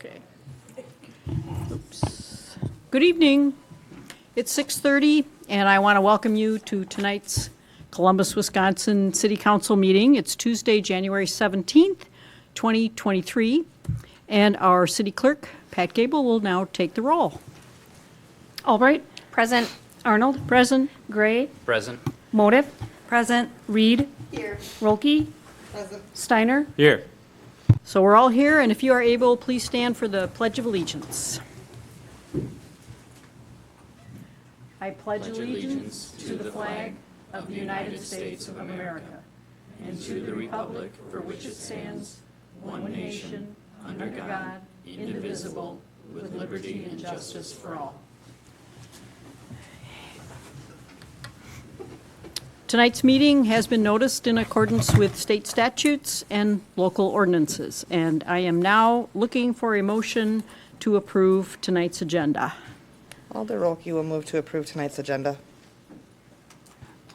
Okay. Oops. Good evening. It's 6:30, and I want to welcome you to tonight's Columbus, Wisconsin City Council meeting. It's Tuesday, January 17th, 2023, and our city clerk, Pat Gable, will now take the roll. Albright? Present. Arnold? Present. Gray. Present. Motive. Present. Reed. Here. Rolke. Present. Steiner. Here. So we're all here, and if you are able, please stand for the Pledge of Allegiance. I pledge allegiance to the flag of the United States of America and to the republic for which it stands, one nation, under God, indivisible, with liberty and justice for all. Tonight's meeting has been noticed in accordance with state statutes and local ordinances, and I am now looking for a motion to approve tonight's agenda. Alder Rolke will move to approve tonight's agenda.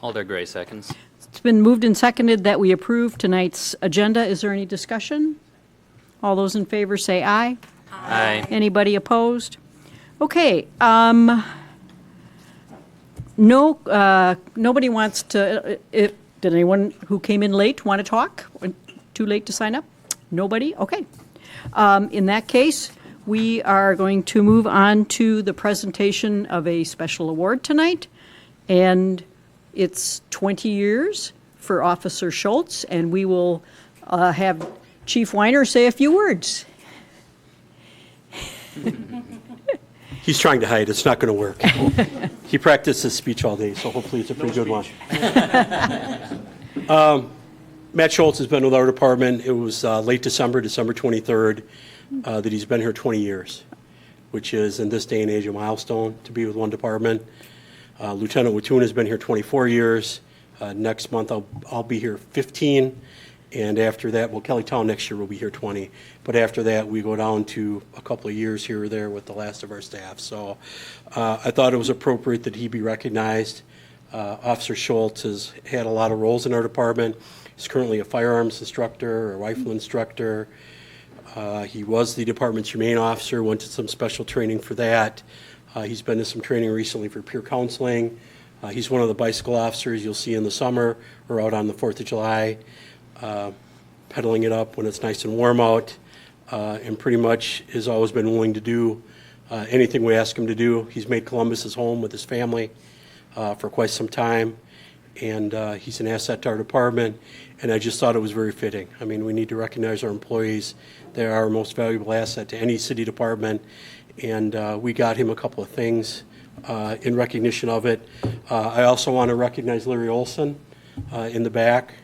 Alder Gray seconds. It's been moved and seconded that we approve tonight's agenda. Is there any discussion? All those in favor say aye. Aye. Anybody opposed? Okay, nobody wants to, did anyone who came in late want to talk? Too late to sign up? Nobody? Okay. In that case, we are going to move on to the presentation of a special award tonight. And it's 20 years for Officer Schultz, and we will have Chief Weiner say a few words. He's trying to hide. It's not going to work. He practiced his speech all day, so hopefully it's a pretty good one. Matt Schultz has been with our department. It was late December 23rd, that he's been here 20 years, which is, in this day and age, a milestone to be with one department. Lieutenant Wattoon has been here 24 years. Next month, I'll be here 15. And after that, well, Kellytown next year will be here 20. But after that, we go down to a couple of years here or there with the last of our staff. So I thought it was appropriate that he be recognized. Officer Schultz has had a lot of roles in our department. He's currently a firearms instructor, a rifle instructor. He was the department's humane officer, went to some special training for that. He's been to some training recently for peer counseling. He's one of the bicycle officers you'll see in the summer or out on the 4th of July. Pedaling it up when it's nice and warm out, and pretty much has always been willing to do anything we ask him to do. He's made Columbus his home with his family for quite some time, and he's an asset to our department, and I just thought it was very fitting. I mean, we need to recognize our employees. They are our most valuable asset to any city department, and we got him a couple of things in recognition of it. I also want to recognize Larry Olson in the back.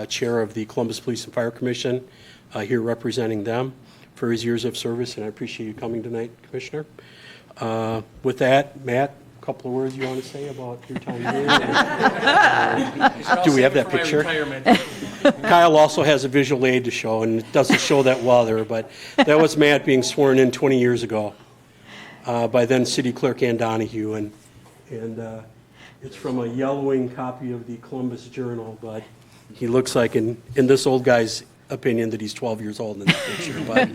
Chair of the Columbus Police and Fire Commission, here representing them for his years of service, and I appreciate you coming tonight, Commissioner. With that, Matt, a couple of words you want to say about your time here? Do we have that picture? Kyle also has a visual aid to show, and it doesn't show that well there, but that was Matt being sworn in 20 years ago by then City Clerk Ann Donahue, and it's from a yellowing copy of the Columbus Journal, but he looks like, in this old guy's opinion, that he's 12 years old in this picture. But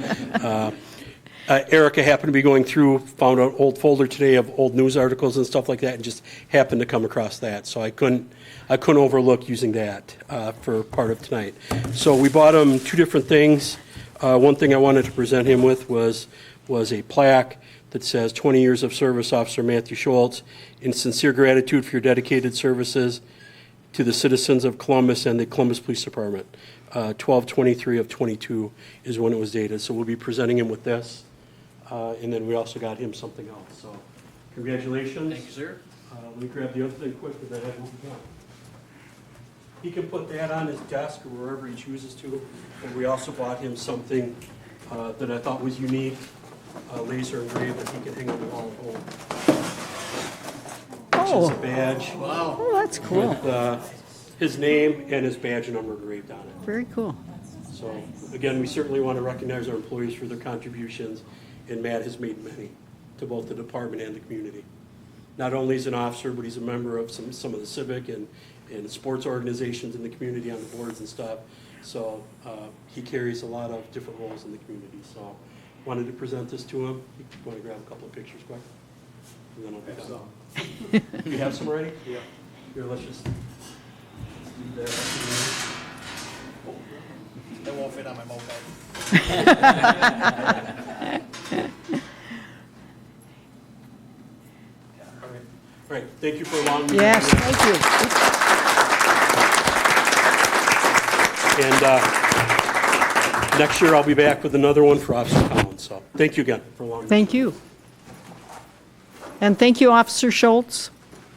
Erica happened to be going through, found an old folder today of old news articles and stuff like that, and just happened to come across that. So I couldn't overlook using that for part of tonight. So we bought him two different things. One thing I wanted to present him with was a plaque that says 20 years of service, Officer Matthew Schultz, in sincere gratitude for your dedicated services to the citizens of Columbus and the Columbus Police Department. 12/23 of 22 is when it was dated. So we'll be presenting him with this. And then we also got him something else. So congratulations. Thank you, sir. Let me grab the other thing quick, and then I will be done. He can put that on his desk or wherever he chooses to. And we also bought him something that I thought was unique, laser engraved, that he can hang on the wall at home. Which is a badge. Wow. Oh, that's cool. With his name and his badge number engraved on it. Very cool. So, again, we certainly want to recognize our employees for their contributions, and Matt has made many to both the department and the community. Not only is he an officer, but he's a member of some of the civic and sports organizations in the community on the boards and stuff. So he carries a lot of different roles in the community. So wanted to present this to him. You want to grab a couple of pictures quick? And then I'll be done. You have some already? Yeah. Here, let's just leave that up It won't fit on my moped. All right, thank you for allowing me. Yes, to do thank you. that. And next year, I'll be back with another one for Officer Collins, so thank you again for allowing me. Thank you. And thank you, Officer Schultz.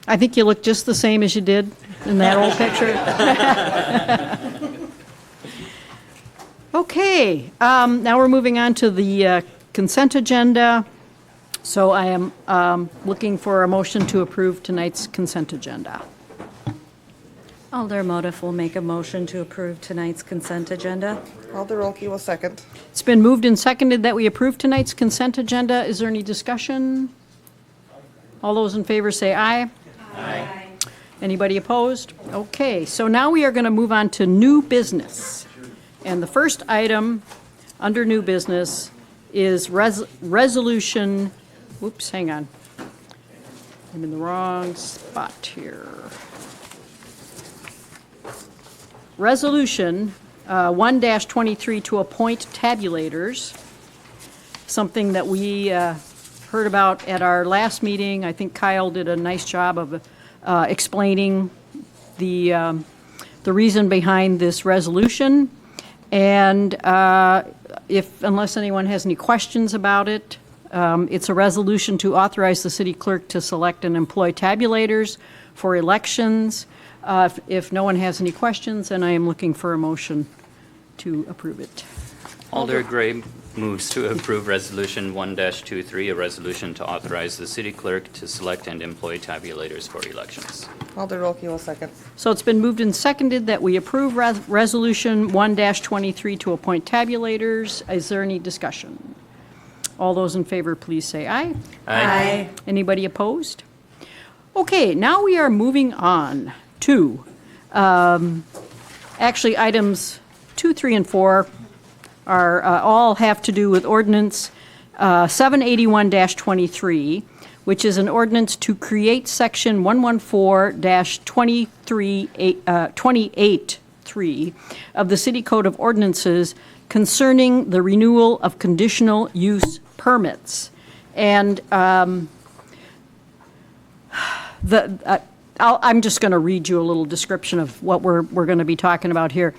I think you look just the same as you did in that old picture. Okay, now we're moving on to the consent agenda. So I am looking for a motion to approve tonight's consent agenda. Alder Motif will make a motion to approve tonight's consent agenda. Alder Rolke will second. It's been moved and seconded that we approve tonight's consent agenda. Is there any discussion? All those in favor say aye. Aye. Anybody opposed? Okay, so now we are going to move on to new business. And the first item under new business is resolution, whoops, hang on. I'm in the wrong spot here. Resolution 1-23 to appoint tabulators, something that we heard about at our last meeting. I think Kyle did a nice job of explaining the reason behind this resolution. And unless anyone has any questions about it, it's a resolution to authorize the city clerk to select and employ tabulators for elections. If no one has any questions, then I am looking for a motion to approve it. Alder Gray moves to approve Resolution 1-23, a resolution to authorize the city clerk to select and employ tabulators for elections. Alder Rolke will second. So it's been moved and seconded that we approve Resolution 1-23 to appoint tabulators. Is there any discussion? All those in favor, please say aye. Aye. Anybody opposed? Okay, now we are moving on to, actually, items 2, 3, and 4 are all have to do with ordinance 781-23, which is an ordinance to create section 114-28.3 of the City Code of Ordinances concerning the renewal of conditional use permits. And I'm just going to read you a little description of what we're going to be talking about here.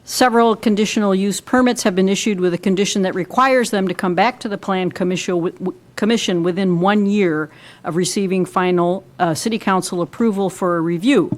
Several conditional use permits have been issued with a condition that requires them to come back to the Plan Commission within 1 year of receiving final City Council approval for a review.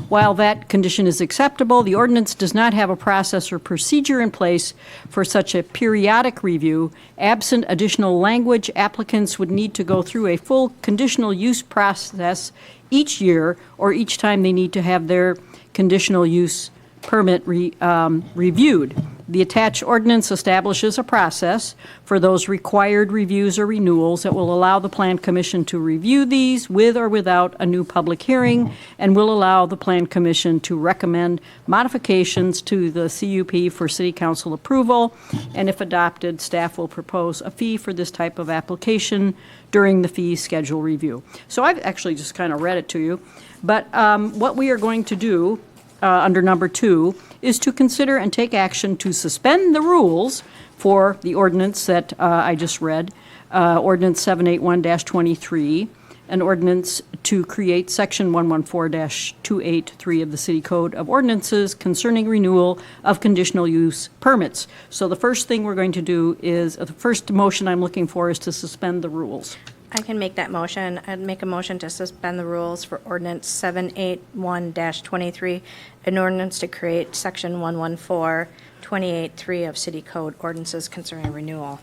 While that condition is acceptable, the ordinance does not have a process or procedure in place for such a periodic review. Absent additional language, applicants would need to go through a full conditional use process each year or each time they need to have their conditional use permit reviewed. The attached ordinance establishes a process for those required reviews or renewals that will allow the Plan Commission to review these with or without a new public hearing, and will allow the Plan Commission to recommend modifications to the CUP for City Council approval, and if adopted, staff will propose a fee for this type of application during the fee schedule review. So I've actually just kind of read it to you, but what we are going to do under number 2 is to consider and take action to suspend the rules for the ordinance that I just read, Ordinance 781-23, an ordinance to create Section 114-283 of the City Code of Ordinances concerning renewal of conditional use permits. So the first thing we're going to do is, the first motion I'm looking for is to suspend the rules. I can make that motion. I'd make a motion to suspend the rules for ordinance 781-23, an ordinance to create section 114-283 of City Code ordinances concerning renewal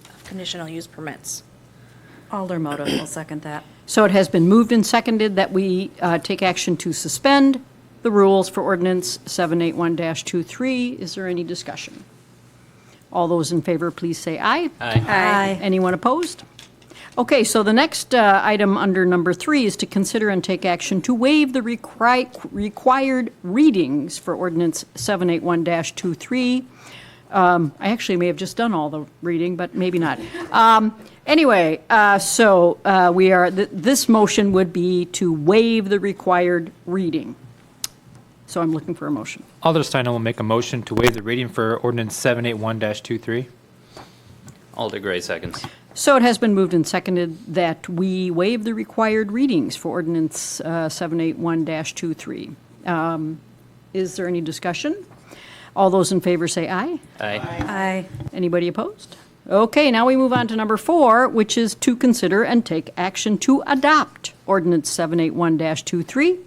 of conditional use permits. Alder Motif will second that. So it has been moved and seconded that we take action to suspend the rules for ordinance 781-23. Is there any discussion? All those in favor, please say aye. Aye. Aye. Anyone opposed? Okay, so the next item under number 3 is to consider and take action to waive the required readings for ordinance 781-23. I actually may have just done all the reading, but maybe not. Anyway, this motion would be to waive the required reading. So I'm looking for a motion. Alder Steiner will make a motion to waive the reading for ordinance 781-23. Alder Gray seconds. So it has been moved and seconded that we waive the required readings for ordinance 781-23. Is there any discussion? All those in favor say aye. Aye. Aye. Anybody opposed? Okay, now we move on to number 4, which is to consider and take action to adopt ordinance 781-23,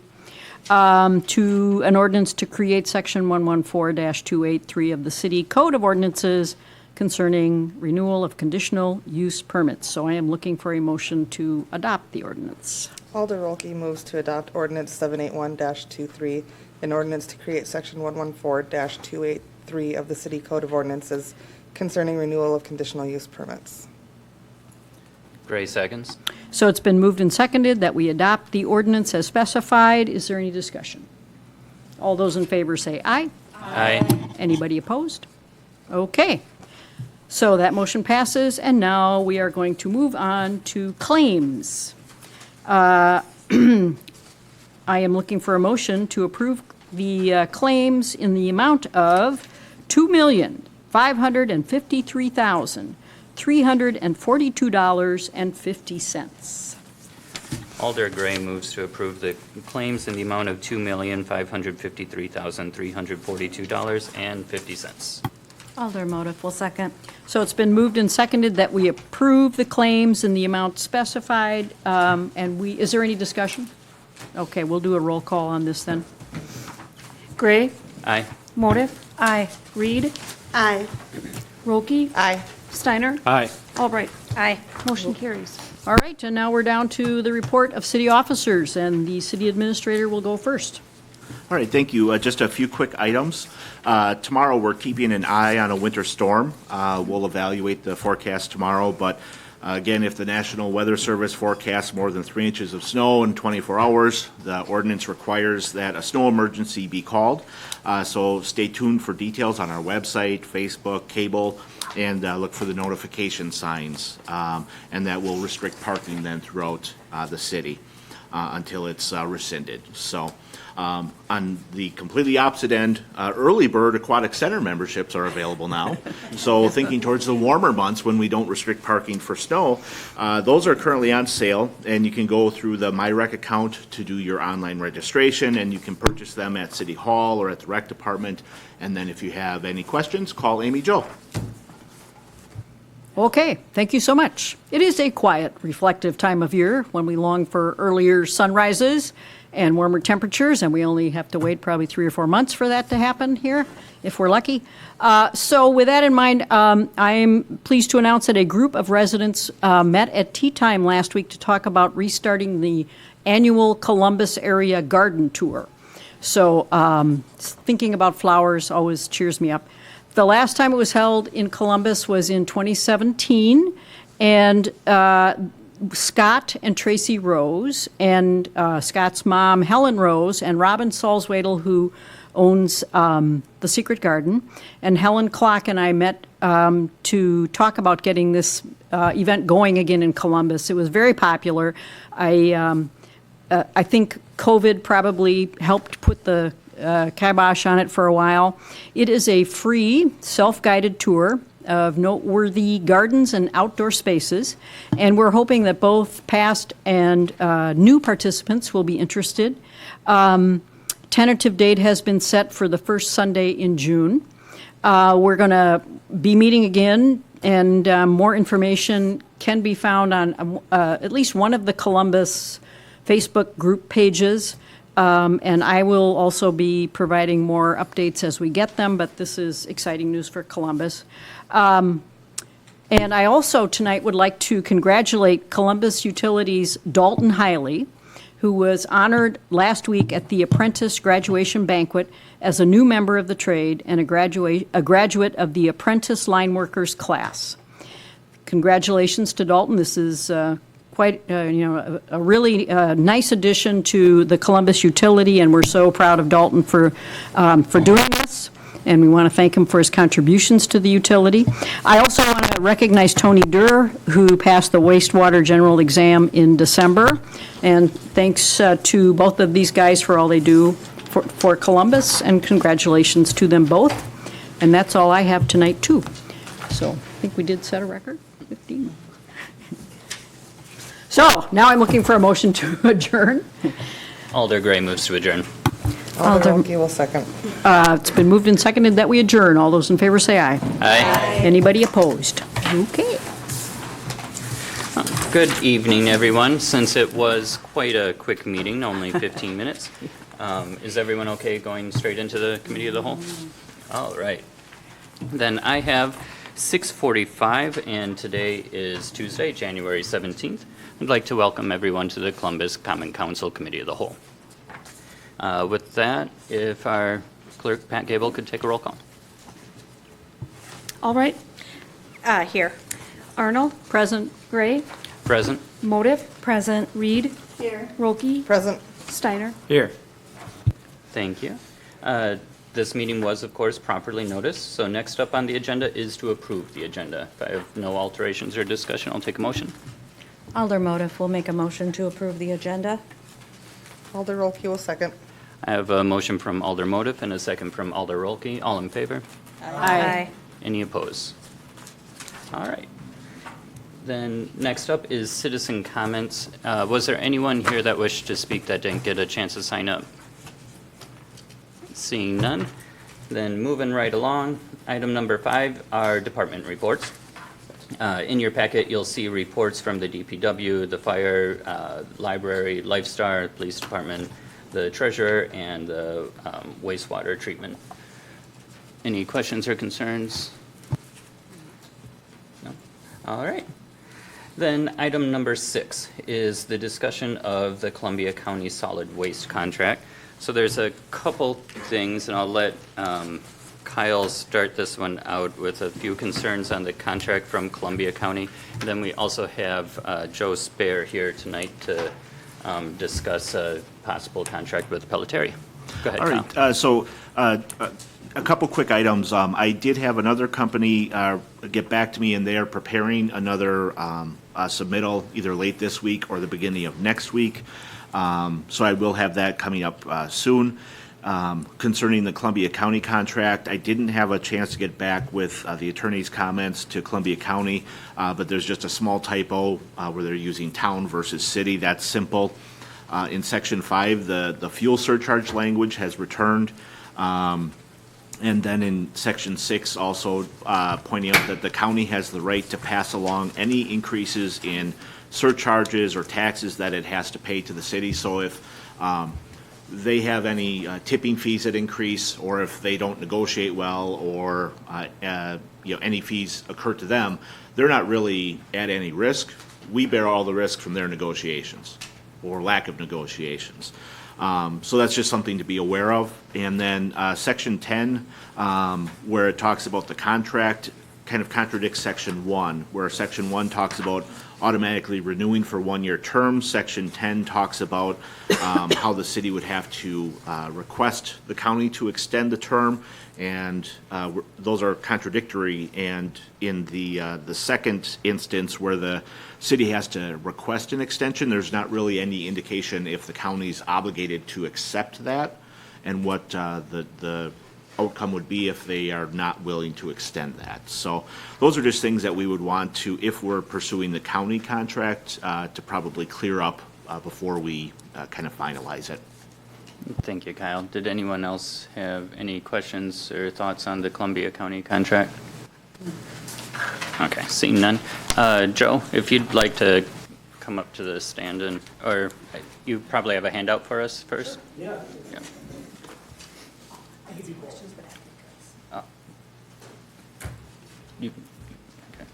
to an ordinance to create section 114-283 of the City Code of Ordinances concerning renewal of conditional use permits. So I am looking for a motion to adopt the ordinance. Alder Rolke moves to adopt ordinance 781-23, an ordinance to create section 114-283 of the City Code of Ordinances concerning renewal of conditional use permits. Gray seconds. So it's been moved and seconded that we adopt the ordinance as specified. Is there any discussion? All those in favor say aye. Aye. Anybody opposed? Okay. So that motion passes, and now we are going to move on to claims. I am looking for a motion to approve the claims in the amount of $2,553,342.50. Alder Gray moves to approve the claims in the amount of $2,553,342.50. Alder Motif will second. So it's been moved and seconded that we approve the claims in the amount specified, is there any discussion? Okay, we'll do a roll call on this then. Gray, Aye. Motif, Aye. Reed, Aye. Rolke, Aye. Steiner, Aye. Albright. Aye. Motion carries. All right, and now we're down to the report of city officers, and the city administrator will go first. All right, thank you. Just a few quick items. Tomorrow, we're keeping an eye on a winter storm. We'll evaluate the forecast tomorrow, but again, if the National Weather Service forecasts more than 3 inches of snow in 24 hours, the ordinance requires that a snow emergency be called. So stay tuned for details on our website, Facebook, cable, and look for the notification signs. And that will restrict parking then throughout the city until it's rescinded. So on the completely opposite end, early bird aquatic center memberships are available now. So thinking towards the warmer months when we don't restrict parking for snow, those are currently on sale, and you can go through the MyRec account to do your online registration, and you can purchase them at City Hall or at the Rec Department. And then if you have any questions, call Amy Jo. Okay, thank you so much. It is a quiet, reflective time of year when we long for earlier sunrises and warmer temperatures, and we only have to wait probably 3 or 4 months for that to happen here, if we're lucky. So with that in mind, I'm pleased to announce that a group of residents met at tea time last week to talk about restarting the annual Columbus area garden tour. So thinking about flowers always cheers me up. The last time it was held in Columbus was in 2017, and Scott and Tracy Rose, and Scott's mom, Helen Rose, and Robin Salzwedel, who owns the Secret Garden, and Helen Klock and I met to talk about getting this event going again in Columbus. It was very popular. I think COVID probably helped put the kibosh on it for a while. It is a free, self-guided tour of noteworthy gardens and outdoor spaces, and we're hoping that both past and new participants will be interested. Tentative date has been set for the first Sunday in June. We're going to be meeting again, and more information can be found on at least one of the Columbus Facebook group pages. And I will also be providing more updates as we get them, but this is exciting news for Columbus. And I also tonight would like to congratulate Columbus Utilities' Dalton Hiley, who was honored last week at the Apprentice Graduation Banquet as a new member of the trade and a graduate of the Apprentice Line Workers class. Congratulations to Dalton. This is quite, a really nice addition to the Columbus utility, and we're so proud of Dalton for doing this. and we want to thank him for his contributions to the utility. I also want to recognize Tony Durr, who passed the wastewater general exam in December, and thanks to both of these guys for all they do for Columbus, and congratulations to them both. And that's all I have tonight, too. So I think we did set a record, 15. So now I'm looking for a motion to adjourn. Alder Gray moves to adjourn. Alder Wilkie will second. It's been moved and seconded that we adjourn. All those in favor say aye. Aye. Anybody opposed? Okay. Good evening, everyone. Since it was quite a quick meeting, only 15 minutes, is everyone okay going straight into the committee of the whole? All right. Then I have 6:45, and today is Tuesday, January 17th. I'd like to welcome everyone to the Columbus Common Council Committee of the Whole. With that, if our clerk, Pat Gable, could take a roll call. Albright, Here. Arnold, Present. Gray, Present? Motive, Present. Reed. Here. Rolke, Present. Steiner. Here. Thank you. This meeting was, of course, properly noticed, so next up on the agenda is to approve the agenda. If I have no alterations or discussion, I'll take a motion. Alder Motive will make a motion to approve the agenda. Alder Wilkie will second. I have a motion from Alder Motive and a second from Alder Rolke. All in favor? Aye. Any opposed? All right. Then next up is citizen comments. Was there anyone here that wished to speak that didn't get a chance to sign up? Seeing none, then moving right along. Item number 5 are department reports. In your packet, you'll see reports from the DPW, the fire, library, Lifestar, police department, the treasurer, and the wastewater treatment. Any questions or concerns? No? All right. Then item number 6 is the discussion of the Columbia County solid waste contract. So there's a couple things, and I'll let Kyle start this one out with a few concerns on the contract from Columbia County. And then we also have Joe Spare here tonight to discuss a possible contract with Pelletieri. Go ahead, All Kyle. right, a couple quick items. I did have another company get back to me, and they are preparing another submittal either late this week or the beginning of next week. So I will have that coming up soon. Concerning the Columbia County contract, I didn't have a chance to get back with the attorney's comments to Columbia County, but there's just a small typo where they're using town versus city. That's simple. In Section 5, the fuel surcharge language has returned. And then in Section 6, also pointing out that the county has the right to pass along any increases in surcharges or taxes that it has to pay to the city. So if they have any tipping fees that increase, or if they don't negotiate well, or any fees occur to them, they're not really at any risk. We bear all the risk from their negotiations or lack of negotiations. So that's just something to be aware of. And then Section 10, where it talks about the contract, kind of contradicts Section 1, where Section 1 talks about automatically renewing for one-year terms. Section 10 talks about how the city would have to request the county to extend the term, and those are contradictory. And in the second instance, where the city has to request an extension, there's not really any indication if the county's obligated to accept that, and what the outcome would be if they are not willing to extend that. So those are just things that we would want to, if we're pursuing the county contract, to probably clear up before we kind of finalize it. Thank you, Kyle. Did anyone else have any questions or thoughts on the Columbia County contract? Okay, seeing none. Joe, if you'd like to come up to the stand, or you probably have a handout for us first? Yeah. Oh. You, okay.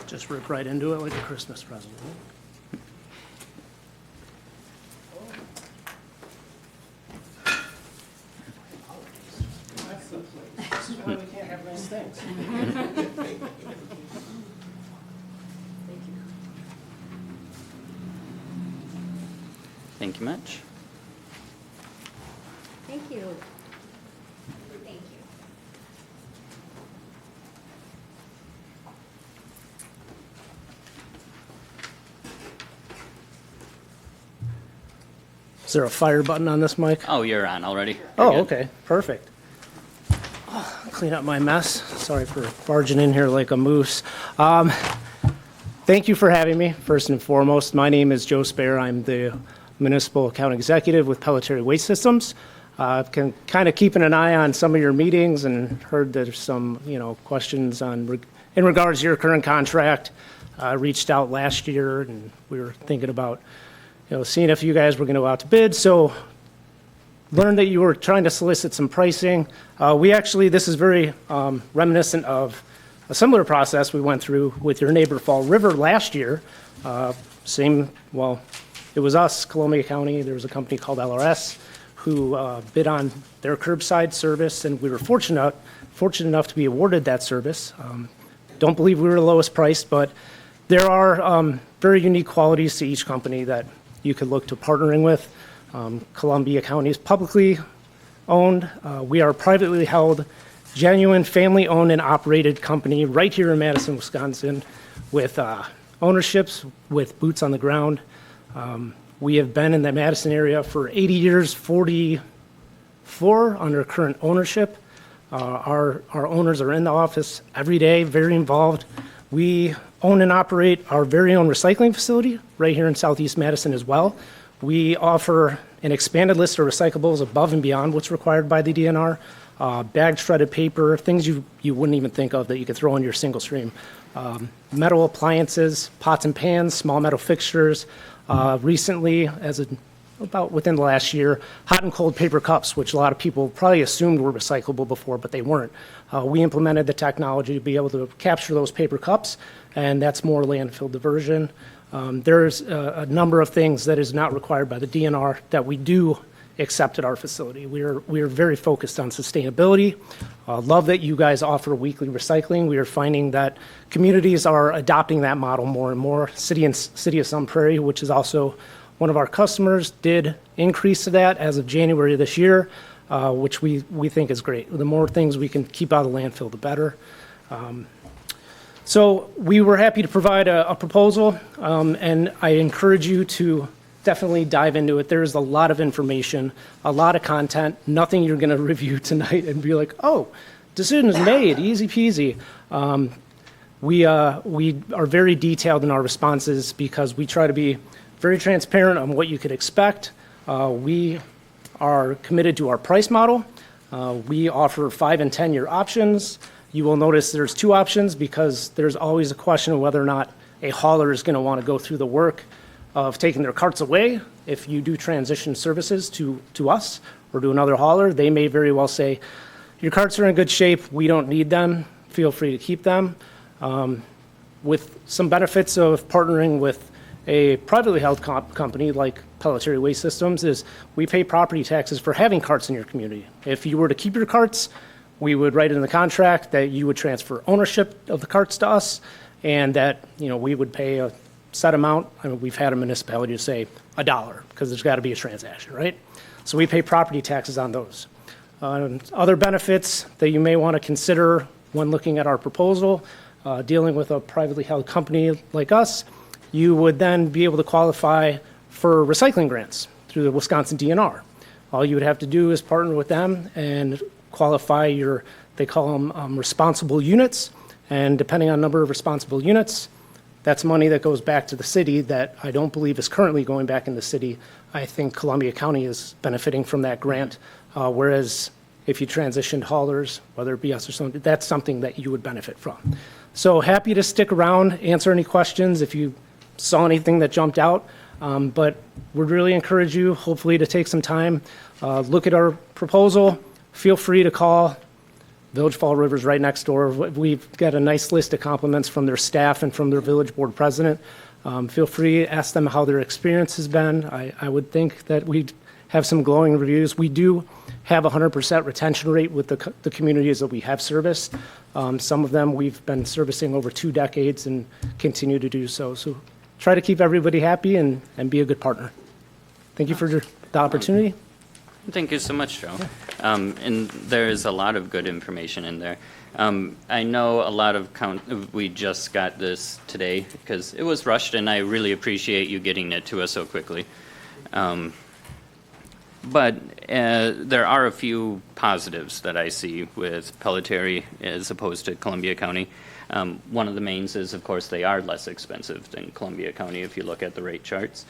Just rip right into it like a Christmas present. This is why we can't have nice things. Thank you much. Thank you. Is there a fire button on this mic? Oh, you're on already? Oh, You're good. okay, perfect. Oh, clean up my mess. Sorry for barging in here like a moose. Thank you for having me, first and foremost. My name is Joe Spare. I'm the Municipal Account Executive with Pelletary Waste Systems. I've been kind of keeping an eye on some of your meetings and heard there's some, questions in regards to your current contract. I reached out last year and we were thinking about, seeing if you guys were going to go out to bid. So learned that you were trying to solicit some pricing. This is very reminiscent of a similar process we went through with your neighbor Fall River last year. It was us, Columbia County. There was a company called LRS who bid on their curbside service, and we were fortunate enough to be awarded that service. Don't believe we were the lowest priced, but there are very unique qualities to each company that you could look to partnering with. Columbia County is publicly owned. We are a privately held, genuine, family-owned and operated company right here in Madison, Wisconsin, with ownerships, with boots on the ground. We have been in the Madison area for 80 years, 44 under current ownership. Our owners are in the office every day, very involved. We own and operate our very own recycling facility right here in Southeast Madison as well. We offer an expanded list of recyclables above and beyond what's required by the DNR. Bagged shredded paper, things you wouldn't even think of that you could throw in your single stream. Metal appliances, pots and pans, small metal fixtures. Recently, about within the last year, hot and cold paper cups, which a lot of people probably assumed were recyclable before, but they weren't. We implemented the technology to be able to capture those paper cups, and that's more landfill diversion. There's a number of things that is not required by the DNR that we do accept at our facility. We are very focused on sustainability. Love that you guys offer weekly recycling. We are finding that communities are adopting that model more and more. City of Sun Prairie, which is also one of our customers, did increase to that as of January of this year, which we think is great. The more things we can keep out of the landfill, the better. So we were happy to provide a proposal, and I encourage you to definitely dive into it. There's a lot of information, a lot of content, nothing you're going to review tonight and be like, oh, decision's made, easy peasy. We are very detailed in our responses because we try to be very transparent on what you could expect. We are committed to our price model. We offer 5 and 10-year options. You will notice there's 2 options because there's always a question of whether or not a hauler is going to want to go through the work of taking their carts away. If you do transition services to us or to another hauler, they may very well say, your carts are in good shape, we don't need them, feel free to keep them. With some benefits of partnering with a privately held company like Pelletary Waste Systems is we pay property taxes for having carts in your community. If you were to keep your carts, we would write in the contract that you would transfer ownership of the carts to us and that we would pay a set amount. I mean, we've had a municipality say $1 because there's got to be a transaction, right? So we pay property taxes on those. Other benefits that you may want to consider when looking at our proposal, dealing with a privately held company like us, you would then be able to qualify for recycling grants through the Wisconsin DNR. All you would have to do is partner with them and qualify they call them responsible units. And depending on number of responsible units, that's money that goes back to the city that I don't believe is currently going back in the city. I think Columbia County is benefiting from that grant, whereas if you transitioned haulers, whether it be us or something, that's something that you would benefit from. So happy to stick around, answer any questions if you saw anything that jumped out, but would really encourage you, hopefully, to take some time, look at our proposal. Feel free to call. Village Fall River's right next door. We've got a nice list of compliments from their staff and from their village board president. Feel free to ask them how their experience has been. I would think that we'd have some glowing reviews. We do have 100% retention rate with the communities that we have serviced. Some of them we've been servicing over 2 decades and continue to do so. So try to keep everybody happy and be a good partner. thank you for the opportunity. Thank you so much, Joe. And there is a lot of good information in there. I know a lot of we just got this today because it was rushed, and I really appreciate you getting it to us so quickly. But there are a few positives that I see with Pelletier as opposed to Columbia County. One of the mains is, of course, they are less expensive than Columbia County if you look at the rate charts.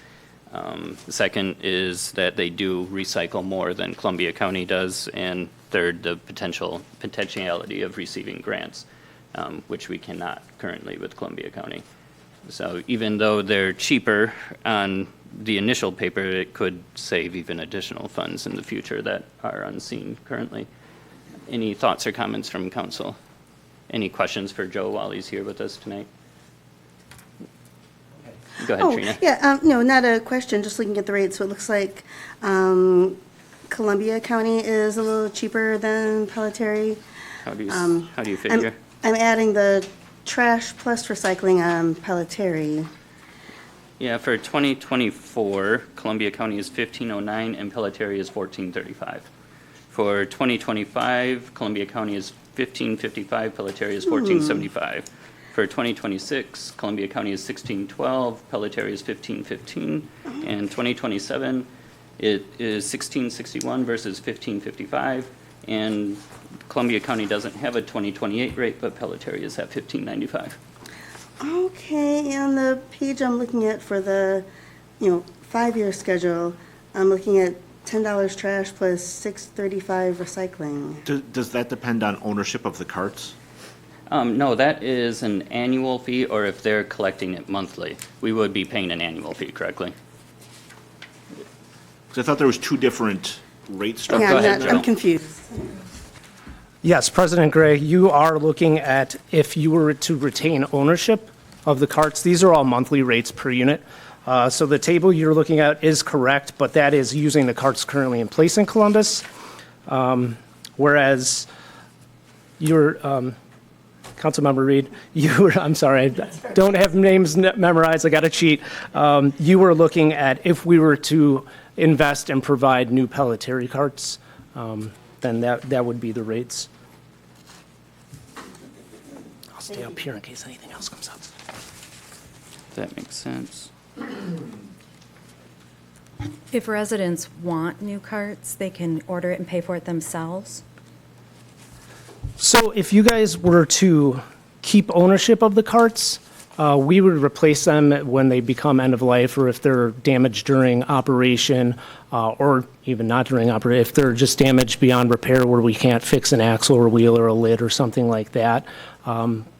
The second is that they do recycle more than Columbia County does, and third, the potentiality of receiving grants, which we cannot currently with Columbia County. So even though they're cheaper on the initial paper, it could save even additional funds in the future that are unseen currently. Any thoughts or comments from council? Any questions for Joe while he's here with us tonight? Go ahead, Trina. Yeah, no, not a question, just looking at the rates. So it looks like Columbia County is a little cheaper than Pelletier. How do you figure? I'm adding the trash plus recycling on Pelletier. Yeah, for 2024, Columbia County is 1509 and Pelletier is 1435. For 2025, Columbia County is 1555, Pelletier is 1475. For 2026, Columbia County is 1612, Pelletier is 1515, and 2027, it is 1661 versus 1555, and Columbia County doesn't have a 2028 rate, but Pelletier is at 1595. Okay, on the page I'm looking at for the, 5-year schedule, I'm looking at $10 trash plus $6.35 recycling. Does that depend on ownership of the carts? No, that is an annual fee, or if they're collecting it monthly, we would be paying an annual fee, correctly? Because I thought there was two different rate Go structures. ahead, Joe. I'm confused. Yes, President Gray, you are looking at if you were to retain ownership of the carts, these are all monthly rates per unit. So the table you're looking at is correct, but that is using the carts currently in place in Columbus. Whereas your, Councilmember Reed, I'm sorry, I don't have names memorized, I got to cheat. You were looking at if we were to invest and provide new Pelletier carts, then that would be the rates. I'll stay up here in case anything else comes up. That makes sense. If residents want new carts, they can order it and pay for it themselves? So if you guys were to keep ownership of the carts, we would replace them when they become end of life, or if they're damaged during operation, or even not during operation, if they're just damaged beyond repair where we can't fix an axle or wheel or a lid or something like that.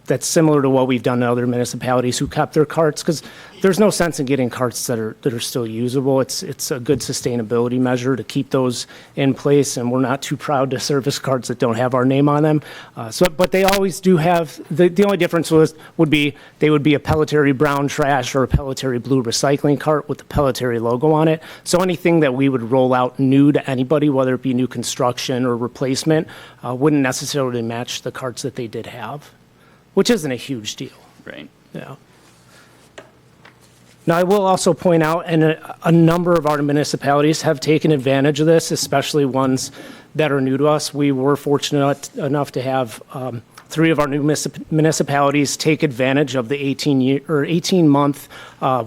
That's similar to what we've done in other municipalities who kept their carts, because there's no sense in getting carts that are still usable. It's a good sustainability measure to keep those in place, and we're not too proud to service carts that don't have our name on them. But they always do have, the only difference would be they would be a Pelletier brown trash or a Pelletier blue recycling cart with the Pelletier logo on it. So anything that we would roll out new to anybody, whether it be new construction or replacement, wouldn't necessarily match the carts that they did have, which isn't a huge deal. Right. Yeah. Now, I will also point out, and a number of our municipalities have taken advantage of this, especially ones that are new to us. We were fortunate enough to have 3 of our new municipalities take advantage of the 18-month,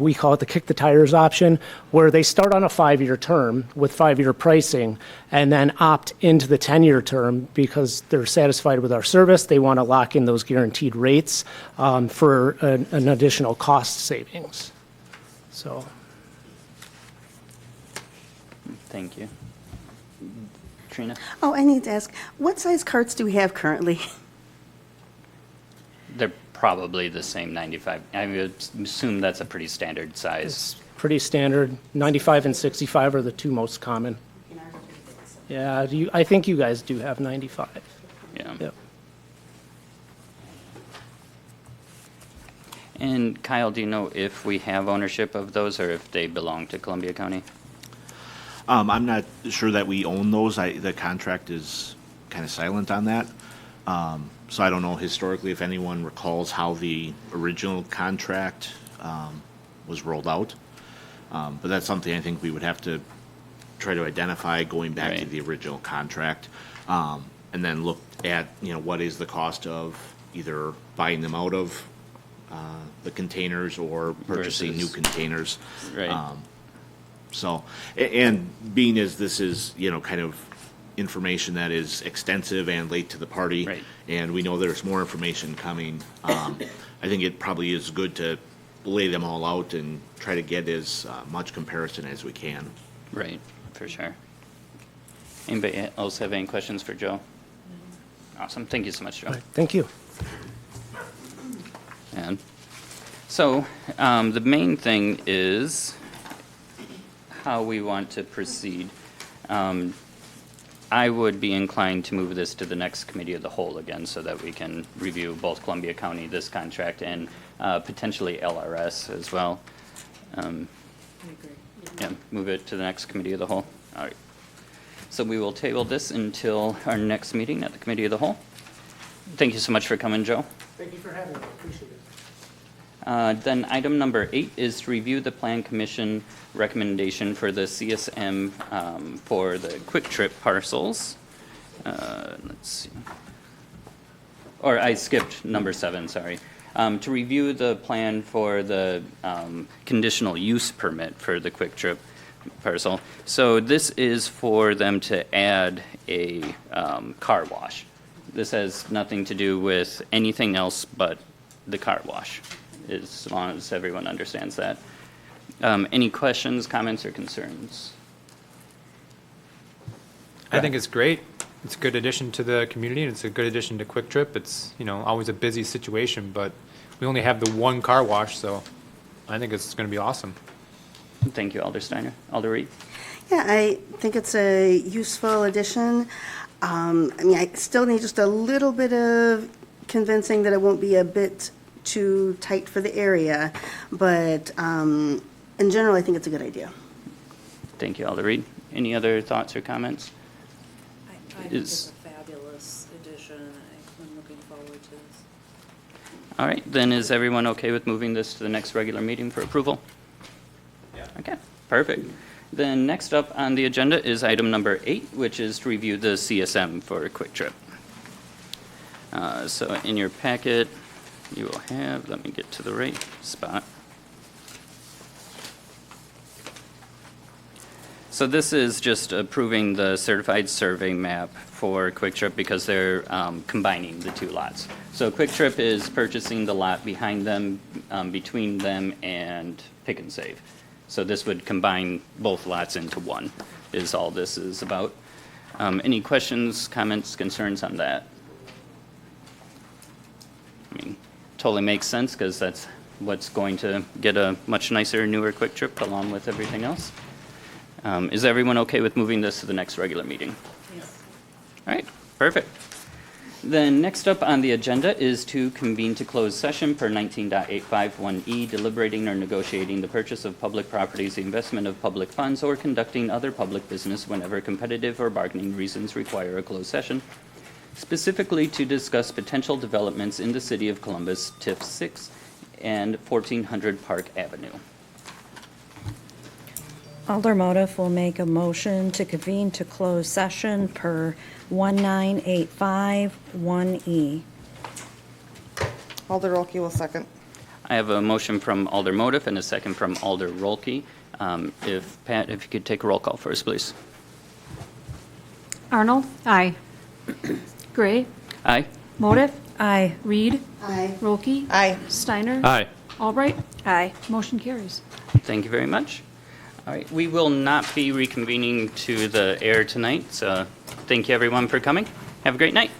we call it the kick the tires option, where they start on a 5-year term with 5-year pricing and then opt into the 10-year term because they're satisfied with our service. They want to lock in those guaranteed rates for an additional cost savings. So. Thank you. Trina? Oh, I need to ask, what size carts do we have currently? They're probably the same 95. I would assume that's a pretty standard size. It's pretty standard. 95 and 65 are the 2 most common. Yeah, I think you guys do have 95. Yeah. Yep. And Kyle, do you know if we have ownership of those or if they belong to Columbia County? I'm not sure that we own those. The contract is kind of silent on that. So I don't know historically if anyone recalls how the original contract was rolled out. But that's something I think we would have to try to identify going back to Right. the original contract. And then look at, what is the cost of either buying them out of the containers or purchasing new Versus- containers. Right. So, and being as this is, kind of information that is extensive and late to the party. Right. And we know there's more information coming. I think it probably is good to lay them all out and try to get as much comparison as we can. Right, for sure. Anybody else have any questions for Joe? Awesome, thank you so much, Joe. Thank you. And so, the main thing is how we want to proceed. I would be inclined to move this to the next committee of the whole again, so that we can review both Columbia County, this contract, and potentially LRS as well. Yeah, move it to the next committee of the whole. All right. So we will table this until our next meeting at the committee of the whole. Thank you so much for coming, Joe. Thank you for having me. Appreciate it. Then item number 8 is to review the Plan Commission recommendation for the CSM for the Quick Trip parcels. Let's see. Or I skipped number 7, sorry. To review the plan for the conditional use permit for the Quick Trip parcel. So this is for them to add a car wash. This has nothing to do with anything else but the car wash, as long as everyone understands that. Any questions, comments, or concerns? I think it's great. It's a good addition to the community, and it's a good addition to Quick Trip. It's, always a busy situation, but we only have the one car wash, so I think it's going to be awesome. Thank you, Alder Steiner. Alder Reed? Yeah, I think it's a useful addition. I still need just a little bit of convincing that it won't be a bit too tight for the area, but in general, I think it's a good idea. Thank you, Alder Reed. Any other thoughts or comments? I think it's a fabulous addition. I'm looking forward to this. All right, then is everyone okay with moving this to the next regular meeting for approval? Yeah. Okay, perfect. Then next up on the agenda is item number 8, which is to review the CSM for Quick Trip. So in your packet, you will have, let me get to the right spot. So this is just approving the certified survey map for Quick Trip because they're combining the two lots. So Quick Trip is purchasing the lot behind them, between them and Pick and Save. So this would combine both lots into one, is all this is about. Any questions, comments, concerns on that? I mean, totally makes sense because that's what's going to get a much nicer, newer Quick Trip along with everything else. Is everyone okay with moving this to the next regular meeting? Yes. All right, perfect. Then next up on the agenda is to convene to close session per 19.851E, deliberating or negotiating the purchase of public properties, the investment of public funds, or conducting other public business whenever competitive or bargaining reasons require a closed session, specifically to discuss potential developments in the city of Columbus, TIF 6 and 1400 Park Avenue. Alder Motif will make a motion to convene to close session per 19.851E. Alder Rolke will second. I have a motion from Alder Motif and a second from Alder Rolke. If Pat, if you could take a roll call for us, please. Arnold? Aye. Gray? Aye. Motif? Aye. Reed? Aye. Rolke? Aye. Steiner? Aye. Albright? Aye. Motion carries. Thank you very much. All right, we will not be reconvening to the air tonight, so thank you everyone for coming. Have a great night.